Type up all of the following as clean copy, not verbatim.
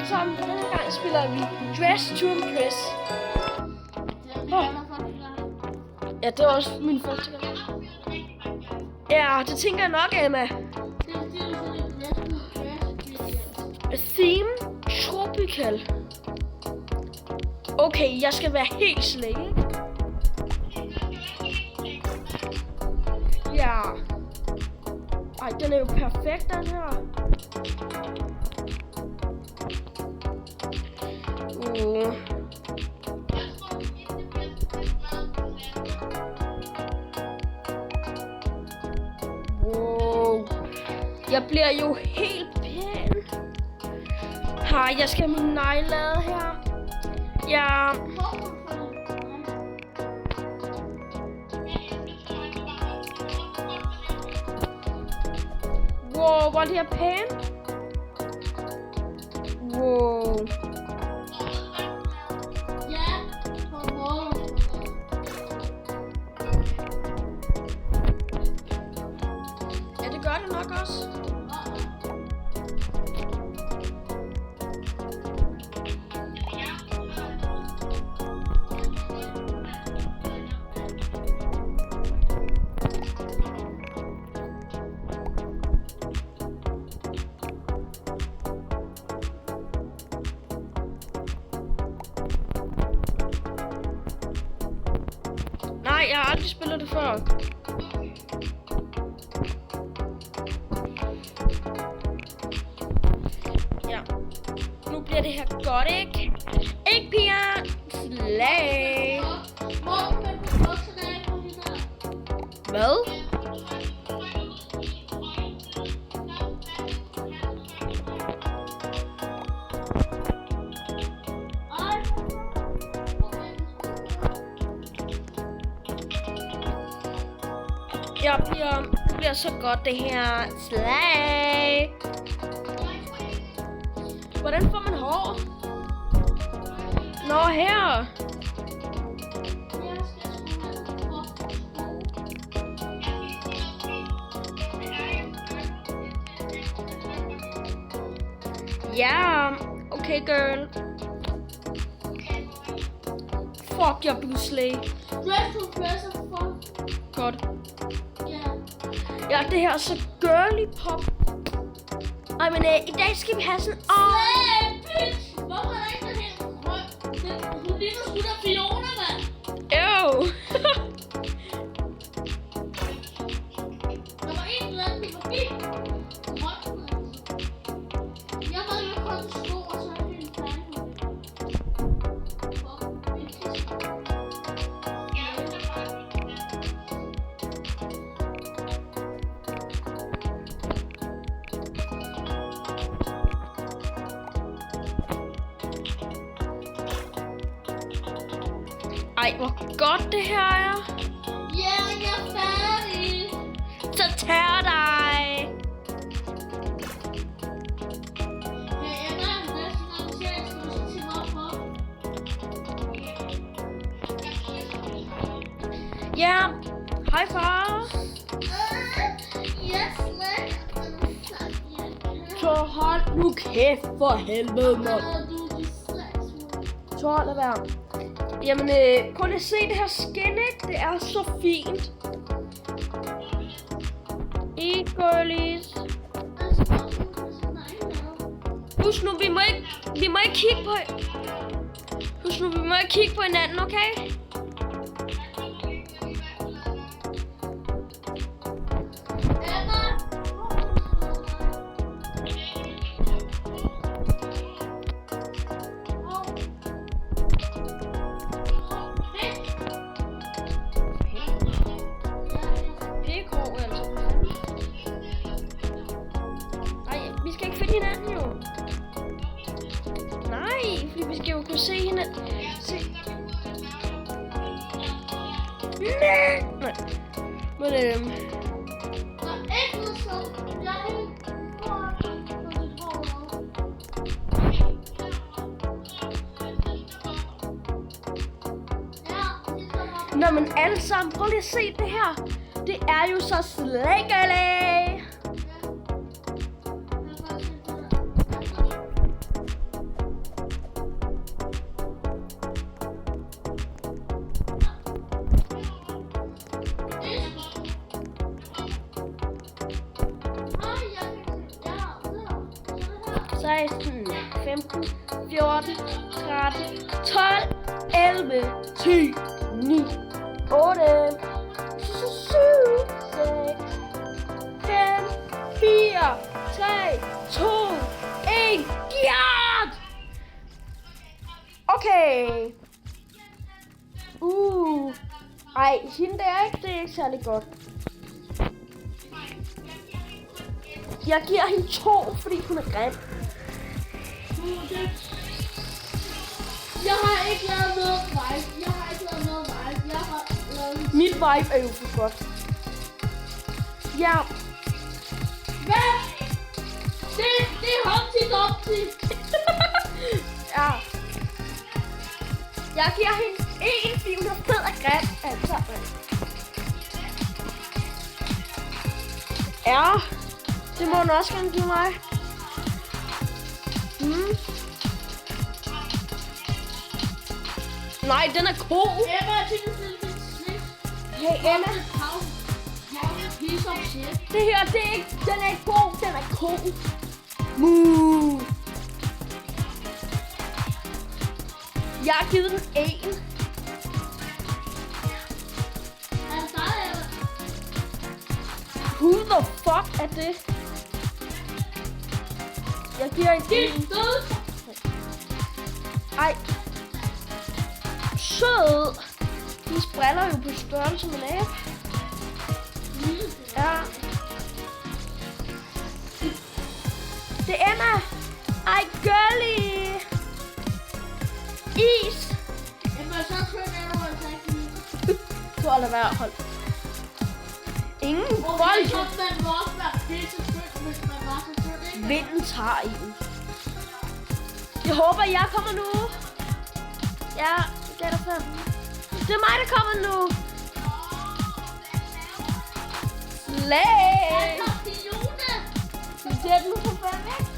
alle sammen. Denne gang spiller vi Dress to Impress. Ja, det var også min første gang. Ja, det tænker jeg nok, Emma. Theme Tropical. Okay, jeg skal være helt slæg, ikke? Ja. Ej, den er jo perfekt, den her. Wow. Jeg bliver jo helt pæn. Her, jeg skal have min negle lavet her. Ja. Wow, hvor er det her pænt? Wow. Ja, det gør det nok også. Nej, jeg har aldrig spillet det før. Ja. Nu bliver det her godt, ikke? Ikke piger! Slag! Hvad? Det bliver så godt, det her. Slag! Hvordan får man hår? Nå, her! Ja, okay, girl. Fuck, jeg blev slag. Godt. Ja, det her er så girly pop. Ej, men i dag skal vi have sådan... Bitch! Hvorfor er der ikke den her grøn? Du ligner sgu da Fiona, mand! Ew! Der var en eller anden, der var helt grøn. Jeg havde jo kun sko, og så er det en fan. Ej, hvor godt det her er. Ja, jeg er færdig. Så tær dig. Jeg er næsten om til at skulle til mig på. Ja, hej far. Yes, Så hold nu kæft for helvede, mand. Så lad være. Jamen, prøv lige at se det her skin, ikke? Det er så fint. Girlies. Husk nu, vi må ikke kigge på... Husk nu, vi må ikke kigge på hinanden, okay? Nej, fordi vi skal jo kunne se hende. Se. Nej. Men Nå, men alle sammen, prøv lige at se det her. Det er jo så slækkelig. 16, 15, 14, 13, 12, 11, 10, 9, 8, 7, 6, 5, 4, 3, 2, 1, ja! Okay. Ej, hende der ikke, det er ikke særlig godt. Jeg giver hende 2, fordi hun er grim. Jeg har ikke lavet noget vibe. Jeg har lavet... Mit vibe er jo for godt. Ja. Hvad? Det er Humpty Dumpty. Ja. Jeg giver hende 1, fordi hun er fed og grim. Altså. Ja. Det må hun også gerne give mig. Nej, den er god. Emma, jeg synes, det er lidt slik. Hey, Emma. Piece of shit. Det her, det er ikke, den er ikke god, den er god. Moo. Jeg har givet den 1. Er det dig, eller? Who the fuck er det? Jeg giver en Det er død. Ej. Sød. De spræller jo på størrelse med en abe. Ja. Det er Emma. Ej, girly. Is. Emma, så tror jeg, at jeg ikke. Du holder være, hold. Ingen bold. Så man må også være pissesødt, hvis man var så sødt, ikke? Vinden tager en. Jeg håber, jeg kommer nu. Ja, det er der 5. Det er mig, der kommer nu. Slag. Vi sætter den på 5, ikke?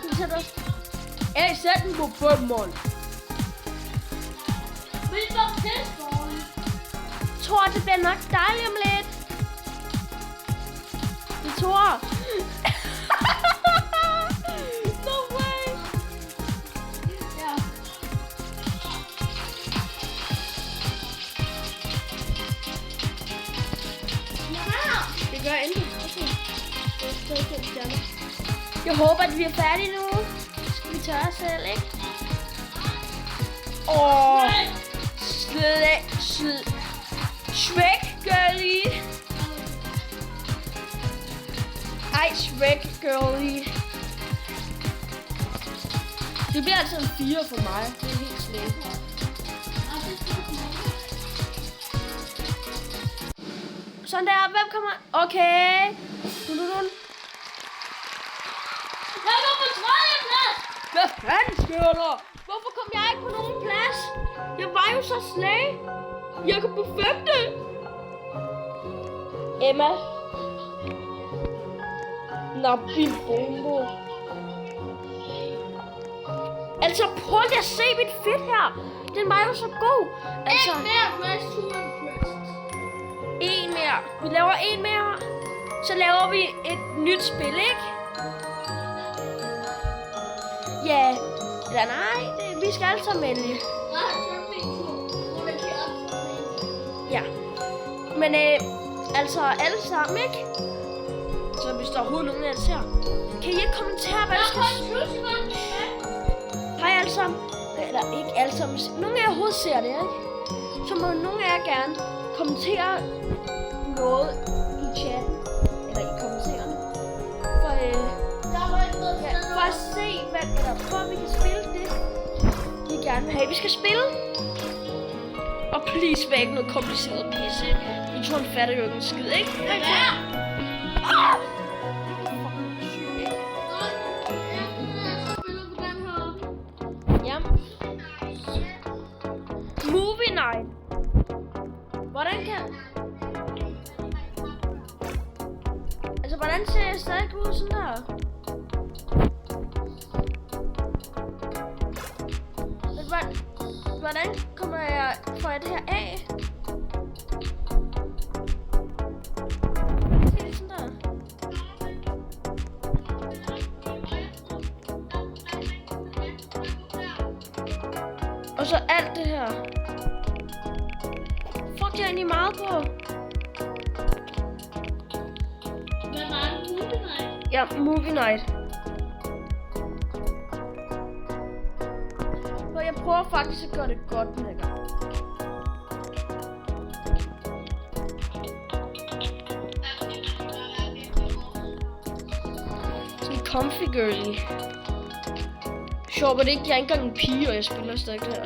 Vi sætter os. Jeg sætter den på 5 mål. Men det var pissdårligt. Jeg tror, det bliver nok dejligt om lidt. Jeg tror. No way. Ja. Det gør intet. Okay. Det er stadig 5 stjerner. Jeg håber, at vi er færdige nu. Skal vi tørre os selv, ikke? Shrek, girlie. Ej, Shrek, girlie. Det bliver altså en 4 for mig. Det er helt slet. Sådan der. Hvem kommer? Okay. Dun. Jeg var på 3. plads. Hvad fanden sker der? Hvorfor kom jeg ikke på nogen plads? Jeg var jo så slag. Jeg kom på 5. Emma. Nabil Bombo. Altså, prøv lige at se mit fedt her. Den var jo så god. Altså, Ikke mere press, 2 impressed. 1 mere. Vi laver 1 mere. Så laver vi et nyt spil, ikke? Ja. Eller nej, vi skal alle sammen vælge. Nej, så er det 2. Hvor det bliver op. Ja. Men altså alle sammen, ikke? Så hvis der overhovedet nogen af jer ser. Kan I ikke kommentere, hvad Jeg der har skal... fået trusler. Hej alle sammen. Eller ikke alle sammen. Hvis nogle af jer overhovedet ser det, ikke? Så må nogle af jer gerne kommentere noget i chatten. Eller i kommentarerne. For, Der var ikke noget ja, for at se, hvad, eller for at vi kan spille det, vi gerne vil have. Vi skal spille. Og please, vær ikke noget kompliceret pisse. I tror, han fatter jo ikke en skid, ikke? Ja. Ah! Ja. Movie night. Hvordan kan... Altså, hvordan ser jeg stadig ud sådan der? Hvordan kommer jeg fra det her af? Ser det sådan der? Og så alt det her. Fuck, jeg er egentlig meget på. Hvad var det? Movie night? Ja, movie night. Og jeg prøver faktisk at gøre det godt den her gang. Sådan comfy girly. Sjovt, er det ikke? Jeg er ikke engang en pige, og jeg spiller stadig det her.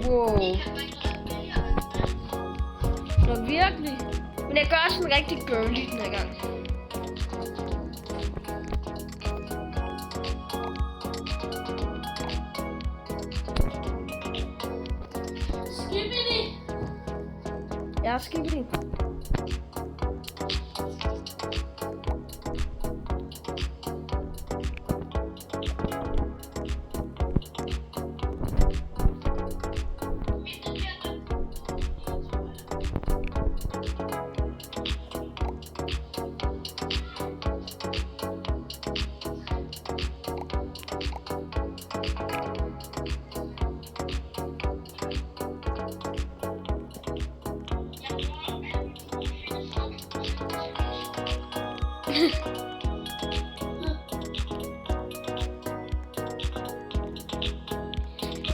Wow. Nå, virkelig. Men jeg gør sådan rigtig girly den her gang. Skibidi! Ja, skibidi.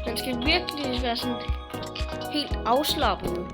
Man skal virkelig være sådan helt afslappet nu.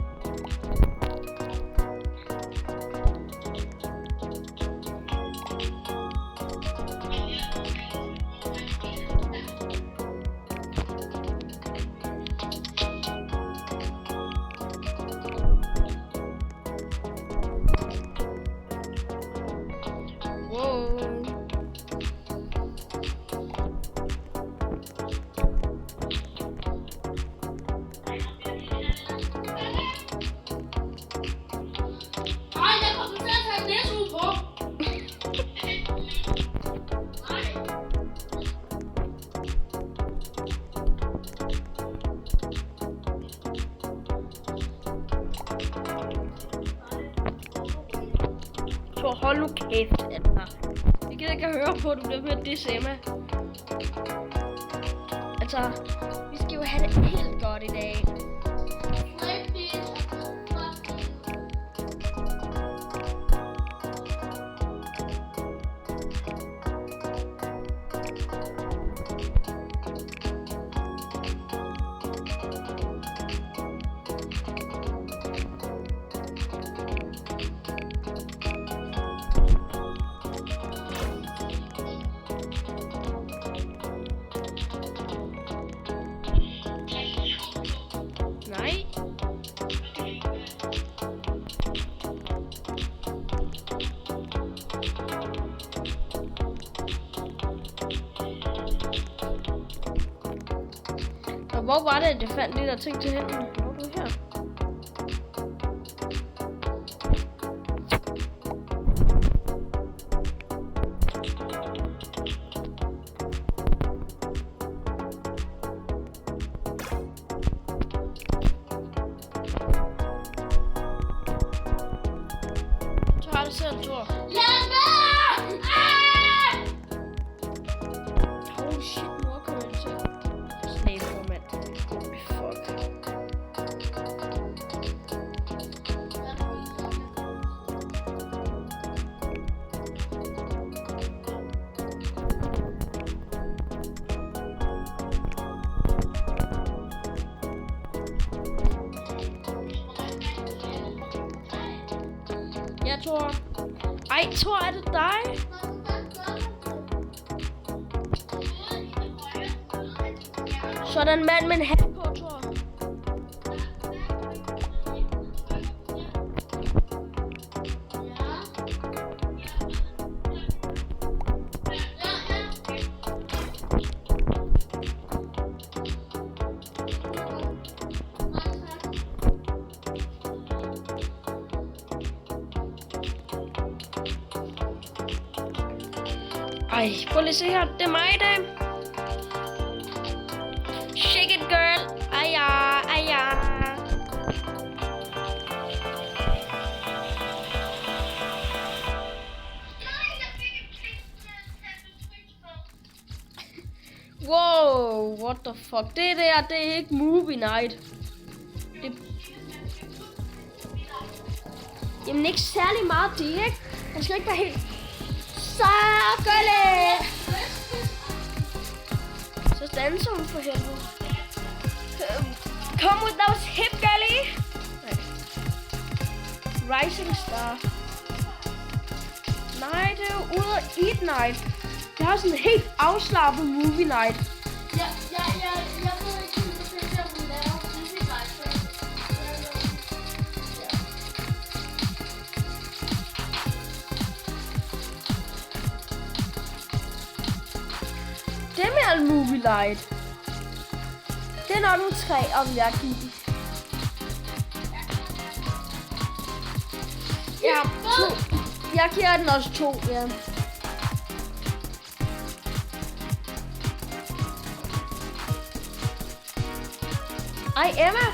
Så hold nu kæft, Anna. Jeg gider ikke at høre på, at du bliver ved at disse Emma. Altså, vi skal jo have det helt godt i dag. Nej. Og hvor var det, at jeg fandt de der ting til hænden? Hvor er du her? Så har det selv, Thor. Oh shit, mor kommer ind til. Snake format. Holy fuck. Ja, Thor. Ej, Thor, er det dig? Så er der en mand med en hat på, Thor. Ej, prøv lige at se her. Det er mig i dag. Shake it, girl. Aja, aja. Wow, what the fuck. Det der, det er ikke movie night. Det... Jamen ikke særlig meget det, ikke? Han skal ikke være helt... Så gølle! Så danser hun for helvede. Come with those hip girlie! Rising Star. Nej, det er jo ude og eat night. Det har sådan en helt afslappet movie night. Jeg ved ikke, hvad det er, hun laver. Det er bare Det med al movie night. Det er nok en 3, om jeg giver. Ja, 2. Jeg giver den også 2, ja. Ej, Emma.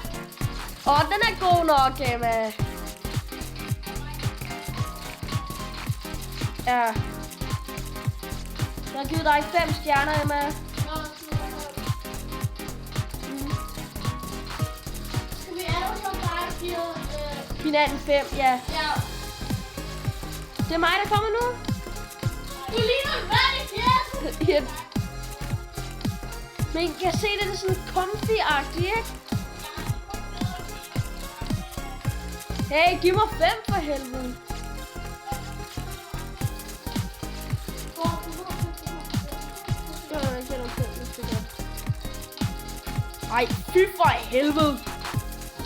Den er god nok, Emma. Ja. Jeg har givet dig 5 stjerner, Emma. Skal vi alle så bare give Hinanden 5, ja. ja. Det er mig, der kommer nu. Du ligner en vand i fjeset. Ja. Men jeg ser det er sådan comfy-agtigt, ikke? Hey, giv mig 5 for helvede. Ej, fy for helvede.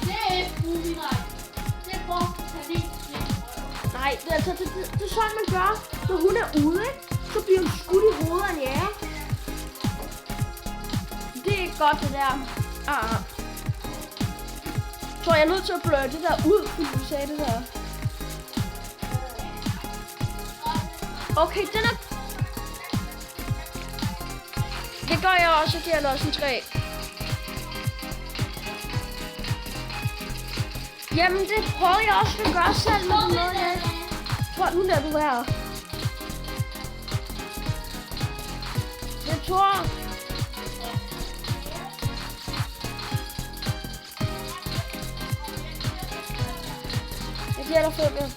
Det er ikke movie night. Det er for panik. Nej, det er altså det er sådan, man gør, når hun er ude, ikke? Så bliver hun skudt i hovedet af en jæger. Det er ikke godt, det der. Så jeg er nødt til at bløre det der ud, fordi du sagde det der. Okay, den er... Det gør jeg også, jeg giver den også en 3. Jamen, det prøver jeg også at gøre selv med den måde, jeg tror, nu er du her. Jeg tror... Jeg giver dig 5, ja.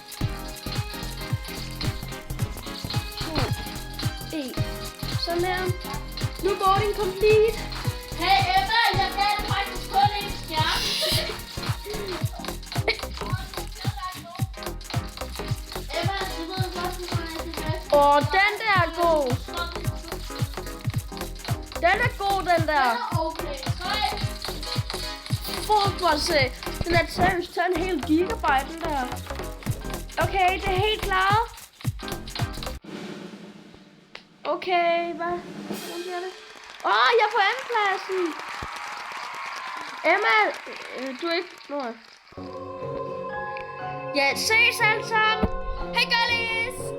2, 1. Sådan der. Nu går den complete. Hey Emma, jeg gav dig faktisk kun en stjerne. Emma, du ved godt, du har det bedste. Den der er god. Den er god, den der. Okay, 3. Prøv at se. Den er seriøst taget en hel gigabyte, den der. Okay, det er helt klart. Okay, hvad? Hvordan bliver det? Jeg er på andenpladsen. Emma, du er ikke... Nå. Ja, ses alle sammen. Hej, girlies.